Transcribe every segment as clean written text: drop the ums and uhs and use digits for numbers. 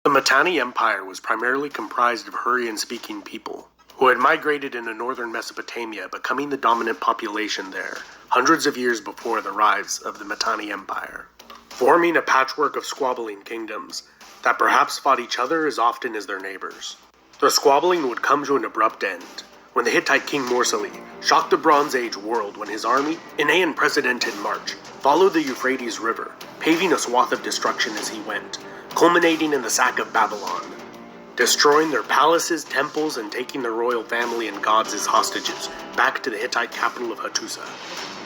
The Mittani Empire was primarily comprised of Hurrian-speaking people, who had migrated into northern Mesopotamia, becoming the dominant population there, hundreds of years before the rise of the Mittani Empire, forming a patchwork of squabbling kingdoms that perhaps fought each other as often as their neighbors. Their squabbling would come to an abrupt end when the Hittite king Mursili shocked the Bronze Age world when his army, in an unprecedented march, followed the Euphrates River, paving a swath of destruction as he went, culminating in the sack of Babylon, destroying their palaces, temples, and taking their royal family and gods as hostages back to the Hittite capital of Hattusa.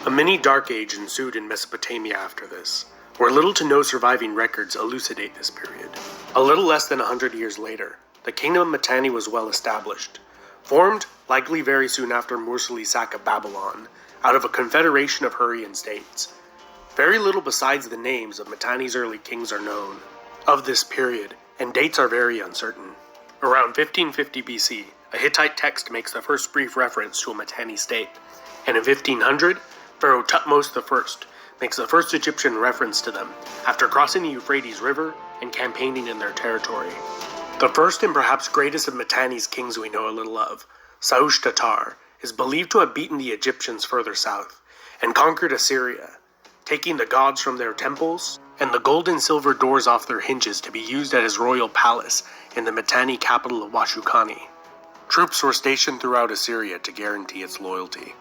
A mini dark age ensued in Mesopotamia after this, where little to no surviving records elucidate this period. A little less than 100 years later, the kingdom of Mittani was well established, formed likely very soon after Mursili's sack of Babylon, out of a confederation of Hurrian states. Very little besides the names of Mittani's early kings are known of this period, and dates are very uncertain. Around 1550 BC, a Hittite text makes the first brief reference to a Mittani state, and in 1500, Pharaoh Thutmose I makes the first Egyptian reference to them after crossing the Euphrates River and campaigning in their territory. The first and perhaps greatest of Mittani's kings we know a little of, Saush-Tatar, is believed to have beaten the Egyptians further south and conquered Assyria, taking the gods from their temples and the gold and silver doors off their hinges to be used at his royal palace in the Mittani capital of Washukani. Troops were stationed throughout Assyria to guarantee its loyalty.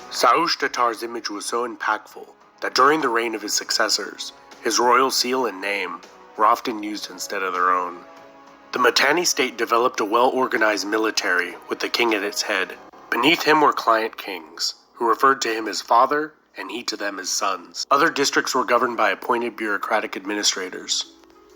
Saush-Tatar's image was so impactful that during the reign of his successors, his royal seal and name were often used instead of their own. The Mittani state developed a well-organized military with the king at its head. Beneath him were client kings, who referred to him as father and he to them as sons. Other districts were governed by appointed bureaucratic administrators,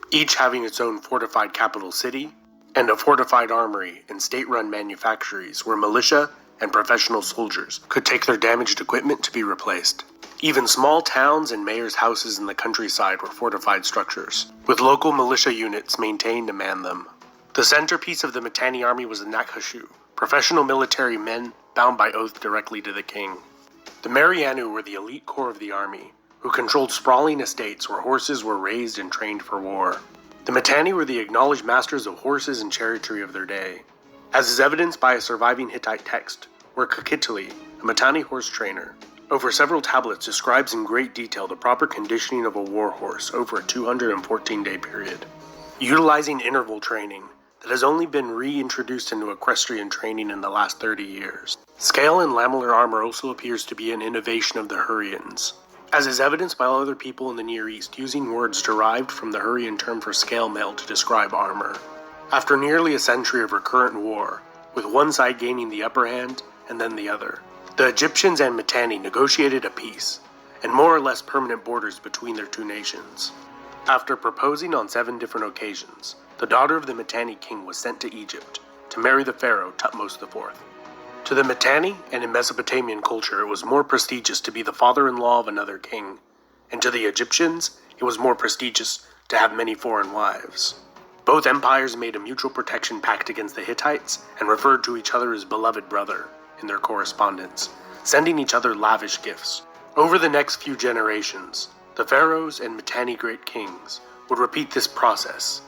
each having its own fortified capital city and a fortified armory and state-run manufactories where militia and professional soldiers could take their damaged equipment to be replaced. Even small towns and mayors' houses in the countryside were fortified structures, with local militia units maintained to man them. The centerpiece of the Mittani army was the Nakhashu, professional military men bound by oath directly to the king. The Marianu were the elite core of the army, who controlled sprawling estates where horses were raised and trained for war. The Mittani were the acknowledged masters of horses and chariotry of their day, as is evidenced by a surviving Hittite text, where Kakitli, a Mittani horse trainer, over several tablets describes in great detail the proper conditioning of a war horse over a 214-day period, utilizing interval training that has only been reintroduced into equestrian training in the last 30 years. Scale and lamellar armor also appears to be an innovation of the Hurrians, as is evidenced by other people in the Near East using words derived from the Hurrian term for scale mail to describe armor. After nearly a century of recurrent war, with one side gaining the upper hand and then the other, the Egyptians and Mittani negotiated a peace, and more or less permanent borders between their two nations. After proposing on 7 different occasions, the daughter of the Mittani king was sent to Egypt to marry the pharaoh Thutmose IV. To the Mittani and in Mesopotamian culture, it was more prestigious to be the father-in-law of another king, and to the Egyptians, it was more prestigious to have many foreign wives. Both empires made a mutual protection pact against the Hittites and referred to each other as beloved brother in their correspondence, sending each other lavish gifts. Over the next few generations, the pharaohs and Mittani great kings would repeat this process.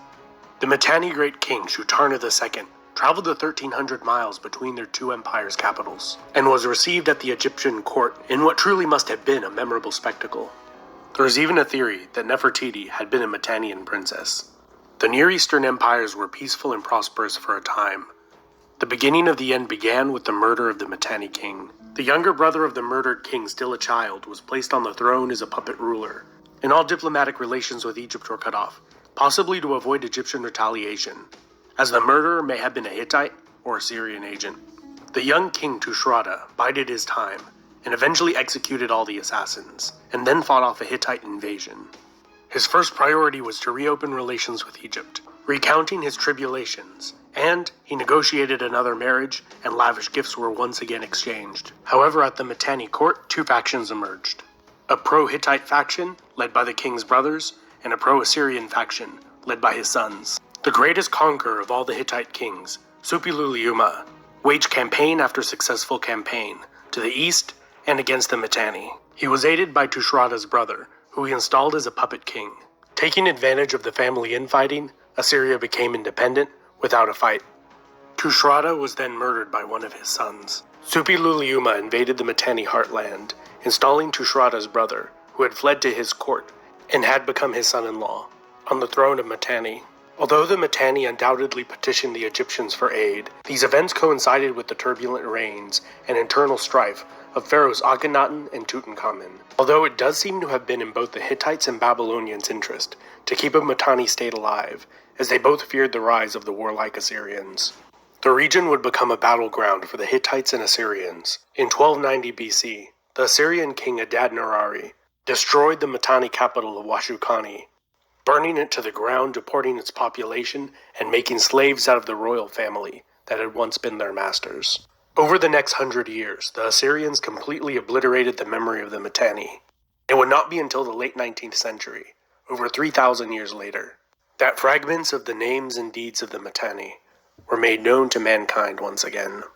The Mittani great king Shutarna II traveled the 1,300 miles between their two empires' capitals, and was received at the Egyptian court in what truly must have been a memorable spectacle. There is even a theory that Nefertiti had been a Mittanian princess. The Near Eastern empires were peaceful and prosperous for a time. The beginning of the end began with the murder of the Mittani king. The younger brother of the murdered king, still a child, was placed on the throne as a puppet ruler, and all diplomatic relations with Egypt were cut off, possibly to avoid Egyptian retaliation, as the murderer may have been a Hittite or Assyrian agent. The young king Tushratta bided his time and eventually executed all the assassins, and then fought off a Hittite invasion. His first priority was to reopen relations with Egypt, recounting his tribulations, and he negotiated another marriage, and lavish gifts were once again exchanged. However, at the Mittani court, 2 factions emerged. A pro-Hittite faction, led by the king's brothers, and a pro-Assyrian faction, led by his sons. The greatest conqueror of all the Hittite kings, Suppiluliuma, waged campaign after successful campaign, to the east and against the Mittani. He was aided by Tushratta's brother, who he installed as a puppet king. Taking advantage of the family infighting, Assyria became independent without a fight. Tushratta was then murdered by one of his sons. Suppiluliuma invaded the Mittani heartland, installing Tushratta's brother, who had fled to his court and had become his son-in-law, on the throne of Mittani. Although the Mittani undoubtedly petitioned the Egyptians for aid, these events coincided with the turbulent reigns and internal strife of pharaohs Akhenaten and Tutankhamun, although it does seem to have been in both the Hittites and Babylonians' interest to keep a Mittani state alive, as they both feared the rise of the warlike Assyrians. The region would become a battleground for the Hittites and Assyrians. In 1290 BC, the Assyrian king Adad-nirari destroyed the Mittani capital of Washukani, burning it to the ground, deporting its population, and making slaves out of the royal family that had once been their masters. Over the next 100 years, the Assyrians completely obliterated the memory of the Mittani. It would not be until the late 19th century, over 3,000 years later, that fragments of the names and deeds of the Mittani were made known to mankind once again.